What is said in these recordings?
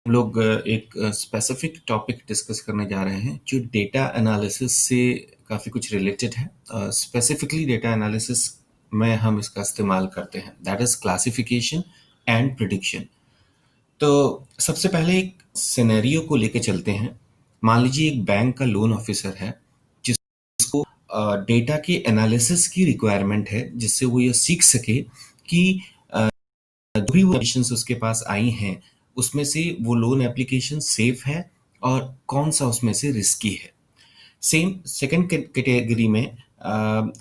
हम लोग एक स्पेसिफिक टॉपिक डिस्कस करने जा रहे हैं जो डेटा एनालिसिस से काफ़ी कुछ रिलेटेड है। स्पेसिफिकली डेटा एनालिसिस में हम इसका इस्तेमाल करते हैं, that is classification and prediction. तो सबसे पहले एक सिनेरियो को लेके चलते हैं। मान लीजिए एक बैंक का लोन ऑफिसर है जिसको डेटा के एनालिसिस की रिक्वायरमेंट है, जिससे वो ये सीख सके कि जो भी वो एप्लीकेशंस उसके पास आई हैं उसमें से वो लोन एप्लीकेशन सेफ है और कौन सा उसमें से रिस्की है। सेम सेकंड कैटेगरी में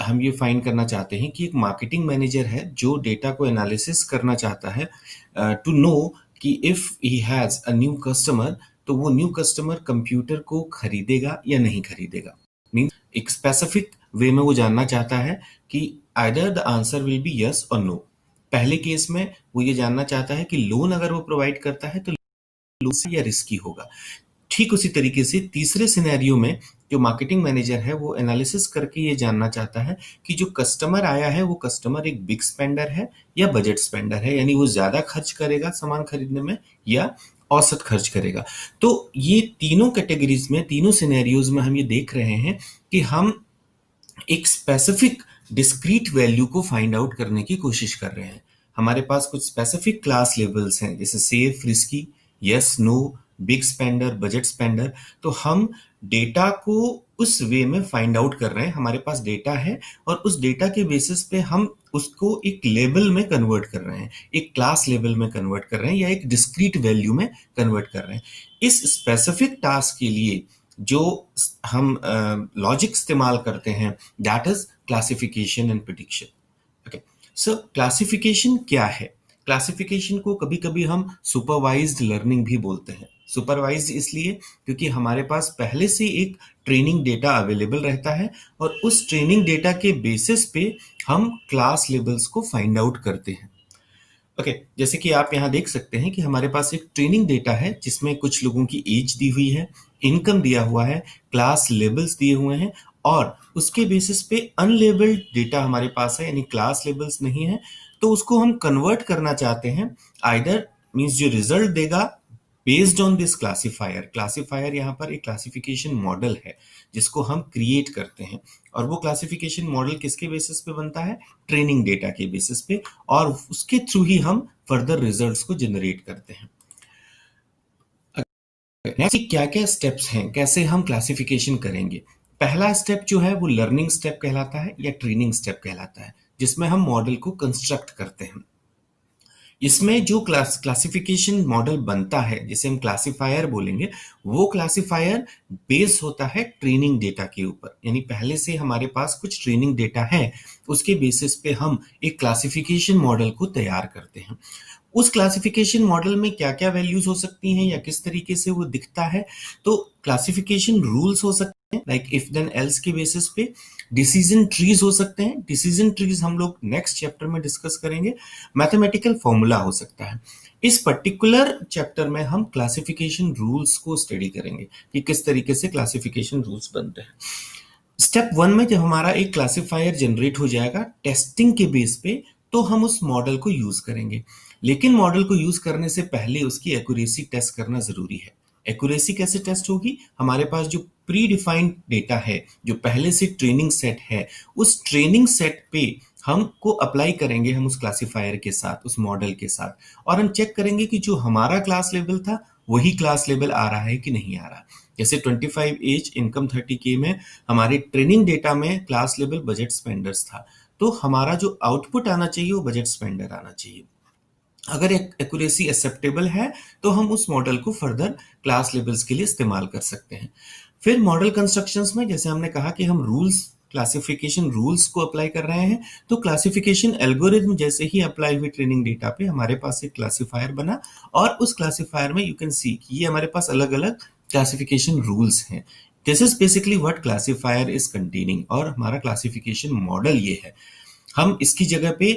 हम ये फाइंड करना चाहते हैं कि एक मार्केटिंग मैनेजर है जो डेटा को एनालिसिस करना चाहता है टू नो कि if he has a new customer तो वो न्यू कस्टमर कंप्यूटर को खरीदेगा या नहीं खरीदेगा। मीन्स एक स्पेसिफिक वे में वो जानना चाहता है कि either the answer will be yes और नो। पहले केस में वो ये जानना चाहता है कि लोन अगर वो प्रोवाइड करता है तो लोन से या रिस्की होगा। ठीक उसी तरीके से तीसरे सिनेरियो में जो मार्केटिंग मैनेजर है वो एनालिसिस करके ये जानना चाहता है कि जो कस्टमर आया है वो कस्टमर एक बिग स्पेंडर है या बजट स्पेंडर है, यानी वो ज्यादा खर्च करेगा सामान खरीदने में या औसत खर्च करेगा। तो ये तीनों कैटेगरीज में, तीनों सिनेरियोज में हम ये देख रहे हैं कि हम एक स्पेसिफिक डिस्क्रीट वैल्यू को फाइंड आउट करने की कोशिश कर रहे हैं। हमारे पास कुछ स्पेसिफिक क्लास लेवल्स हैं जैसे safe, risky, yes, no, big spender, budget spender. तो हम डेटा को उस वे में फाइंड आउट कर रहे हैं। हमारे पास डेटा है और उस डेटा के बेसिस पे हम उसको एक लेवल में कन्वर्ट कर रहे हैं, एक क्लास लेवल में कन्वर्ट कर रहे हैं या एक डिस्क्रीट वैल्यू में कन्वर्ट कर रहे हैं। इस स्पेसिफिक टास्क के लिए जो हम लॉजिक इस्तेमाल करते हैं that is classification and prediction. Okay, so classification क्या है? क्लासिफिकेशन को कभी कभी हम सुपरवाइज्ड लर्निंग भी बोलते हैं। सुपरवाइज्ड इसलिए क्योंकि हमारे पास पहले से एक ट्रेनिंग डेटा अवेलेबल रहता है और उस ट्रेनिंग डेटा के बेसिस पे हम क्लास लेवल्स को फाइंड आउट करते हैं। ओके, जैसे कि आप यहाँ देख सकते हैं कि हमारे पास एक ट्रेनिंग डेटा है जिसमें कुछ लोगों की एज दी हुई है, इनकम दिया हुआ है, क्लास लेवल्स दिए हुए हैं और उसके बेसिस पे अनलेबल्ड डेटा हमारे पास है, यानी क्लास लेवल्स नहीं है। तो उसको हम कन्वर्ट करना चाहते हैं, आइदर मीन्स जो रिजल्ट देगा based on this classifier. Classifier यहाँ पर एक क्लासिफिकेशन मॉडल है जिसको हम क्रिएट करते हैं और वो क्लासिफिकेशन मॉडल किसके बेसिस पे बनता है? ट्रेनिंग डेटा के बेसिस पे, और उसके थ्रू ही हम फर्दर रिजल्ट्स को जनरेट करते हैं। क्या क्या स्टेप्स हैं, कैसे हम क्लासिफिकेशन करेंगे? पहला स्टेप जो है वो लर्निंग स्टेप कहलाता है या ट्रेनिंग स्टेप कहलाता है, जिसमें हम मॉडल को कंस्ट्रक्ट करते हैं। इसमें जो क्लासिफिकेशन मॉडल बनता है जिसे हम क्लासिफायर बोलेंगे, वो क्लासिफायर बेस होता है ट्रेनिंग डेटा के ऊपर, यानी पहले से हमारे पास कुछ ट्रेनिंग डेटा है, उसके बेसिस पे हम एक क्लासिफिकेशन मॉडल को तैयार करते हैं। उस क्लासिफिकेशन मॉडल में क्या क्या वैल्यूज हो सकती हैं या किस तरीके से वो दिखता है? तो क्लासिफिकेशन रूल्स हो सकते हैं लाइक इफ देन एल्स के बेसिस पे। डिसीजन ट्रीज हो सकते हैं, डिसीजन ट्रीज हम लोग नेक्स्ट चैप्टर में डिस्कस करेंगे। मैथमेटिकल फॉर्मूला हो सकता है। इस पर्टिकुलर चैप्टर में हम क्लासिफिकेशन रूल्स को स्टडी करेंगे कि किस तरीके से क्लासिफिकेशन रूल्स बनते हैं। स्टेप वन में जब हमारा एक क्लासिफायर जनरेट हो जाएगा टेस्टिंग के बेस पे, तो हम उस मॉडल को यूज करेंगे। लेकिन मॉडल को यूज करने से पहले उसकी एक्यूरेसी टेस्ट करना जरूरी है। एक्यूरेसी कैसे टेस्ट होगी? हमारे पास जो प्री डिफाइंड डेटा है, जो पहले से ट्रेनिंग सेट है, उस ट्रेनिंग सेट पे हमको अप्लाई करेंगे हम उस क्लासिफायर के साथ, उस मॉडल के साथ, और हम चेक करेंगे कि जो हमारा क्लास लेवल था वही क्लास लेवल आ रहा है कि नहीं आ रहा। जैसे 25 एज, इनकम 30K में हमारे ट्रेनिंग डेटा में क्लास लेवल बजट स्पेंडर्स था, तो हमारा जो आउटपुट आना चाहिए वो बजट स्पेंडर आना चाहिए। अगर एक्यूरेसी एक्सेप्टेबल है तो हम उस मॉडल को फर्दर क्लास लेवल्स के लिए इस्तेमाल कर सकते हैं। फिर मॉडल कंस्ट्रक्शंस में जैसे हमने कहा कि हम रूल्स, क्लासिफिकेशन रूल्स को अप्लाई कर रहे हैं, तो क्लासिफिकेशन एल्गोरिथम जैसे ही अप्लाई हुई ट्रेनिंग डेटा पे हमारे पास एक क्लासिफायर बना और उस क्लासिफायर में यू कैन सी कि ये हमारे पास अलग अलग क्लासिफिकेशन रूल्स हैं। This is basically what classifier is containing, और हमारा क्लासिफिकेशन मॉडल ये है। हम इसकी जगह पे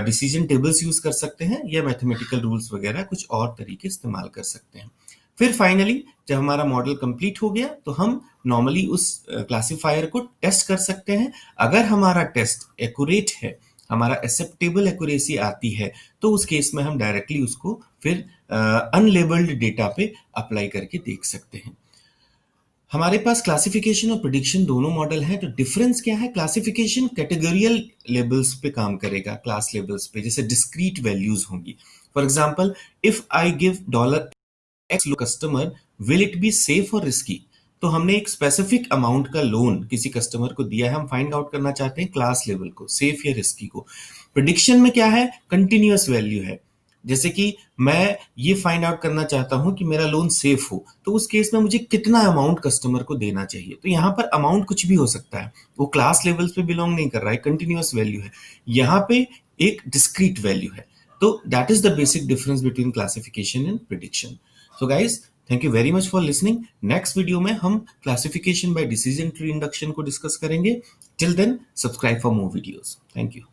डिसीजन टेबल्स यूज कर सकते हैं या मैथमेटिकल रूल्स वगैरह कुछ और तरीके इस्तेमाल कर सकते हैं। फिर फाइनली जब हमारा मॉडल कंप्लीट हो गया तो हम नॉर्मली उस क्लासिफायर को टेस्ट कर सकते हैं। अगर हमारा टेस्ट एक्यूरेट है, हमारा एक्सेप्टेबल एक्यूरेसी आती है, तो उस केस में हम डायरेक्टली उसको फिर अनलेबल्ड डेटा पे अप्लाई करके देख सकते हैं। हमारे पास क्लासिफिकेशन और प्रिडिक्शन दोनों मॉडल हैं। तो डिफरेंस क्या है? क्लासिफिकेशन कैटेगोरियल लेबल्स पे काम करेगा, क्लास लेबल्स पे, जैसे डिस्क्रीट वैल्यूज होंगी। For example, if I give dollar x customer, will it be safe और रिस्की? तो हमने एक स्पेसिफिक अमाउंट का लोन किसी कस्टमर को दिया है, हम फाइंड आउट करना चाहते हैं क्लास लेवल को, सेफ या रिस्की को। प्रिडिक्शन में क्या है? कंटिन्यूअस वैल्यू है। जैसे कि मैं ये फाइंड आउट करना चाहता हूं कि मेरा लोन सेफ हो, तो उस केस में मुझे कितना अमाउंट कस्टमर को देना चाहिए। तो यहाँ पर अमाउंट कुछ भी हो सकता है, वो क्लास लेवल्स पे बिलोंग नहीं कर रहा है, कंटिन्यूअस वैल्यू है। यहाँ पे एक डिस्क्रीट वैल्यू है। तो that is the basic difference between classification and prediction. So guys, thank you very much for listening. Next video में हम classification by decision tree induction को डिस्कस करेंगे। Till then, subscribe for more videos. Thank you.